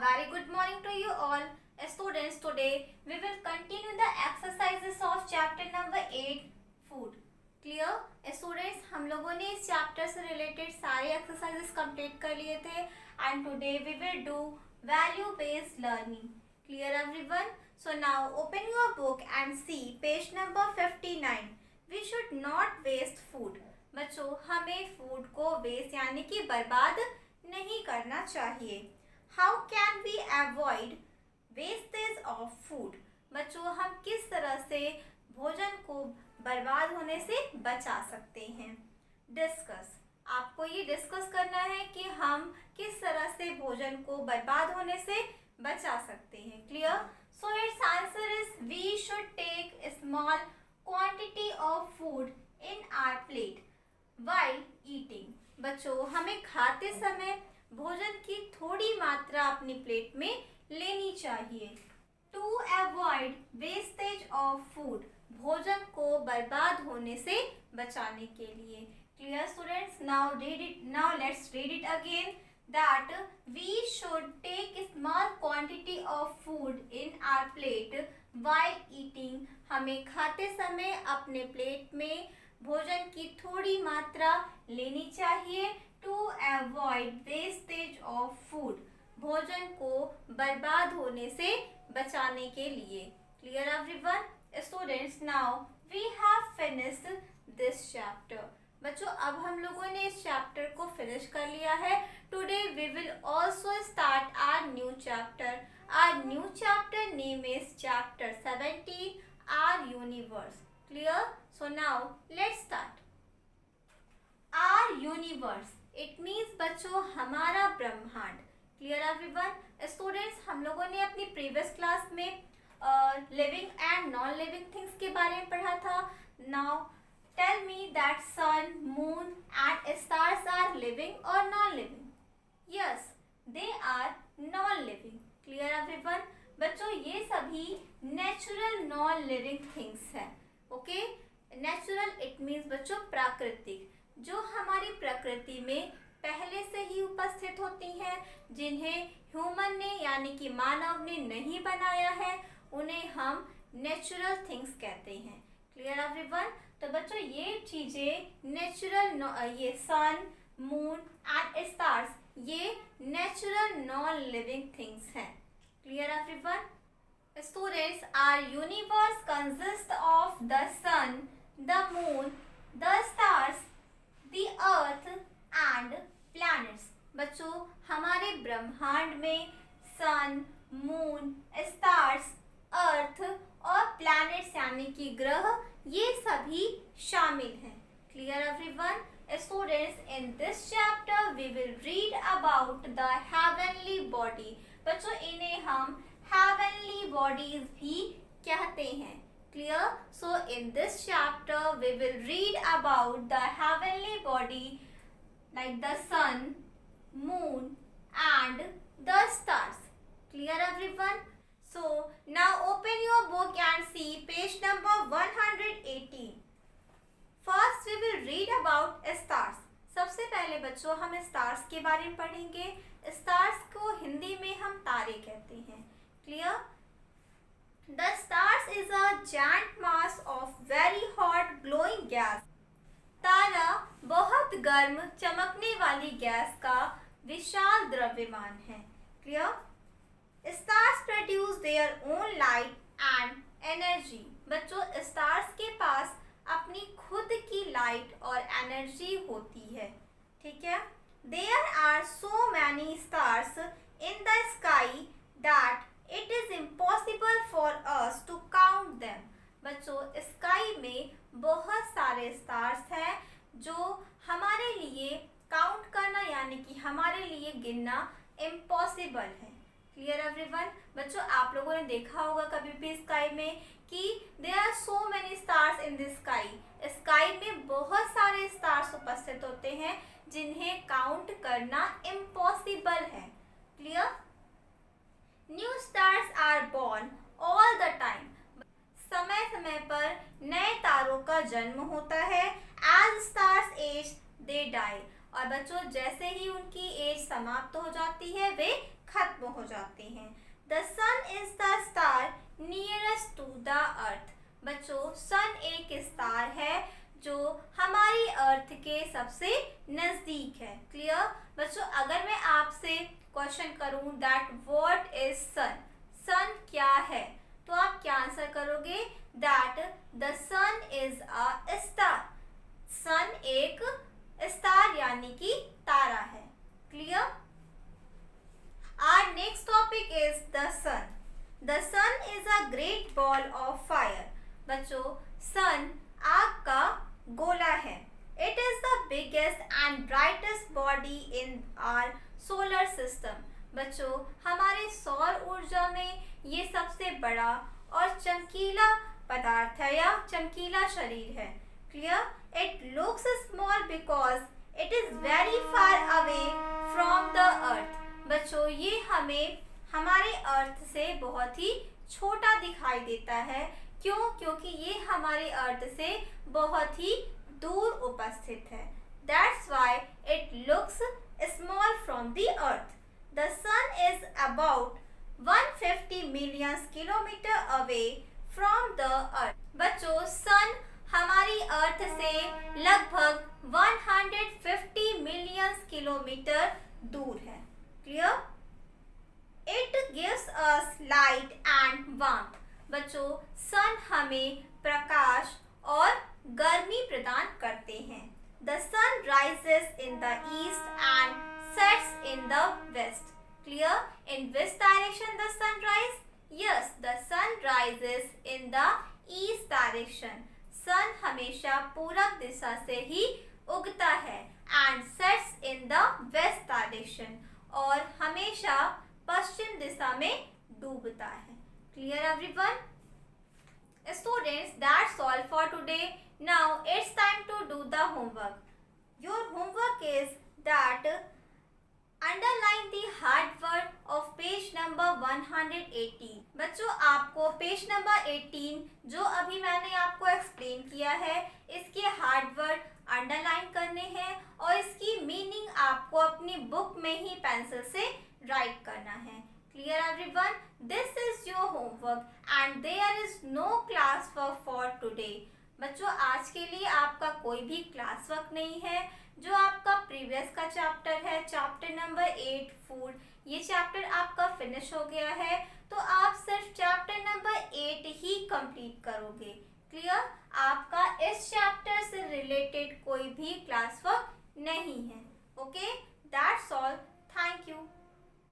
very good morning to you all. Students, today we will continue the exercises of chapter number 8 food. Clear? Students, हम लोगों ने इस chapter से related सारे exercises complete कर लिए थे and today we will do value based learning. Clear everyone? So now open your book and see page number 59. We should not waste food. बच्चों, हमें फूड को वेस्ट यानी कि बर्बाद नहीं करना चाहिए. How can we avoid wastage of food. बच्चों, हम किस तरह से भोजन को बर्बाद होने से बचा सकते हैं. डिस्कस. आपको ये डिस्कस करना है कि हम किस तरह से भोजन को बर्बाद होने से बचा सकते हैं. Clear? So it's answer is we should take small quantity of food in our plate while eating. बच्चों, हमें खाते समय भोजन की थोड़ी मात्रा अपनी प्लेट में लेनी चाहिए. To avoid wastage of food. भोजन को बर्बाद होने से बचाने के लिए. Clear students? Now read it. Now let's read it again. That we should take small quantity of food in our plate while eating. हमें खाते समय अपने प्लेट में भोजन की थोड़ी मात्रा लेनी चाहिए. To avoid wastage of food. भोजन को बर्बाद होने से बचाने के लिए. Clear everyone? Students, now we have finished this chapter. बच्चों, अब हम लोगों ने इस चैप्टर को फिनिश कर लिया है. Today we will also start our new chapter. Our new chapter name is chapter 17 our universe. Clear? So now let's start. Our universe it means बच्चों हमारा ब्रह्मांड. Clear everyone? स्टूडेंट्स, हम लोगों ने अपनी प्रीवियस क्लास में living and non living things के बारे में पढ़ा था. Now tell me that sun, moon and stars are living और non living. Yes, they are non living. Clear everyone? बच्चों, ये सभी नेचुरल नॉन लिविंग थिंग्स हैं. ओके? नेचुरल इट मीन्स बच्चों प्राकृतिक, जो हमारी प्रकृति में पहले से ही उपस्थित होती हैं, जिन्हें ह्यूमन ने यानी कि मानव ने नहीं बनाया है, उन्हें हम नेचुरल थिंग्स कहते हैं. Clear everyone? तो बच्चों, ये चीजें नेचुरल, ये सन, मून एंड स्टार्स, ये नेचुरल नॉन लिविंग थिंग्स हैं. Clear everyone? Students, our universe consist of the sun, the moon, the stars, The earth and planets. बच्चों, हमारे ब्रह्मांड में सन, मून, स्टार्स, अर्थ और प्लैनेट्स यानी कि ग्रह, ये सभी शामिल हैं. Clear everyone? Students, in this chapter we will read about the heavenly body. बच्चों, इन्हें हम हेवनली बॉडीज भी कहते हैं. Clear? So in this chapter we will read about the heavenly body like the sun, moon and the stars. Clear everyone? So now open your book and see page number 118. First we will read about stars. सबसे पहले बच्चों हम stars के बारे में पढ़ेंगे. Stars को हिंदी में हम तारे कहते हैं. Clear? The stars is a giant mass of very hot glowing gas. तारा बहुत गर्म चमकने वाली गैस का विशाल द्रव्यमान है. Clear? Stars produce their own light and energy. बच्चों, stars के पास अपनी खुद की लाइट और एनर्जी होती है. ठीक है? There are so many stars in the sky that it is impossible for us to count them. बच्चों, स्काई में बहुत सारे स्टार्स हैं जो हमारे लिए काउंट करना यानी कि हमारे लिए गिनना इम्पॉसिबल है. Clear everyone? बच्चों, आप लोगों ने देखा होगा कभी भी स्काई में कि there are so many stars in the sky. Sky में बहुत सारे स्टार्स उपस्थित होते हैं जिन्हें काउंट करना इम्पॉसिबल है. Clear? New stars are born all the time. समय समय पर नए तारों का जन्म होता है. As stars age they die. और बच्चों, जैसे ही उनकी एज समाप्त हो जाती है वे खत्म हो जाते अर्थ। बच्चों सन एक स्टार है जो हमारी अर्थ के सबसे नजदीक है। क्लियर बच्चों, अगर मैं आपसे क्वेश्चन करूं that what is sun, sun क्या है, तो आप क्या आंसर करोगे? That the sun is a star. Sun एक स्टार यानी कि तारा है। Clear? Our next topic is the sun. The sun is a great ball of fire. बच्चों सन आग का गोला है। It is the biggest and brightest body in our solar system. बच्चों हमारे सौर ऊर्जा में ये सबसे बड़ा और चमकीला पदार्थ है या चमकीला शरीर है। Clear? It looks small because it is very far away from the earth. बच्चों ये हमें हमारे अर्थ से बहुत ही छोटा दिखाई देता है। क्यों? क्योंकि ये हमारे अर्थ से बहुत ही दूर उपस्थित है। That's why it looks small from the earth. The sun is about 150 million kilometer away from the earth. बच्चों सन हमारी अर्थ से लगभग 150 मिलियन किलोमीटर दूर है। Clear? It gives us light and warmth. बच्चों सन हमें प्रकाश और गर्मी प्रदान करते हैं। The sun rises in the east and sets in the west. Clear? In which direction the sun rises? Yes, the sun rises in the east direction. Sun हमेशा पूरब दिशा से ही उगता है and sets in the west direction और हमेशा पश्चिम दिशा में डूबता है। Clear everyone? Students, that's all for today. Now it's time to do the homework. Your homework is that underline the hard word of page number 118. बच्चों आपको page number 18 जो अभी मैंने आपको एक्सप्लेन किया है इसके हार्ड वर्ड अंडरलाइन करने हैं और इसकी मीनिंग आपको अपनी बुक में ही पेंसिल से राइट करना है। Clear everyone? This is your homework and there is no class work for today. बच्चों आज के लिए आपका कोई भी क्लास वर्क नहीं है। जो आपका प्रीवियस का चैप्टर है चैप्टर नंबर 8 फूड, ये चैप्टर आपका फिनिश हो गया है तो आप सिर्फ चैप्टर नंबर 8 ही कंप्लीट करोगे। क्लियर? आपका इस चैप्टर से रिलेटेड कोई भी क्लास वर्क नहीं है। Okay, that's all.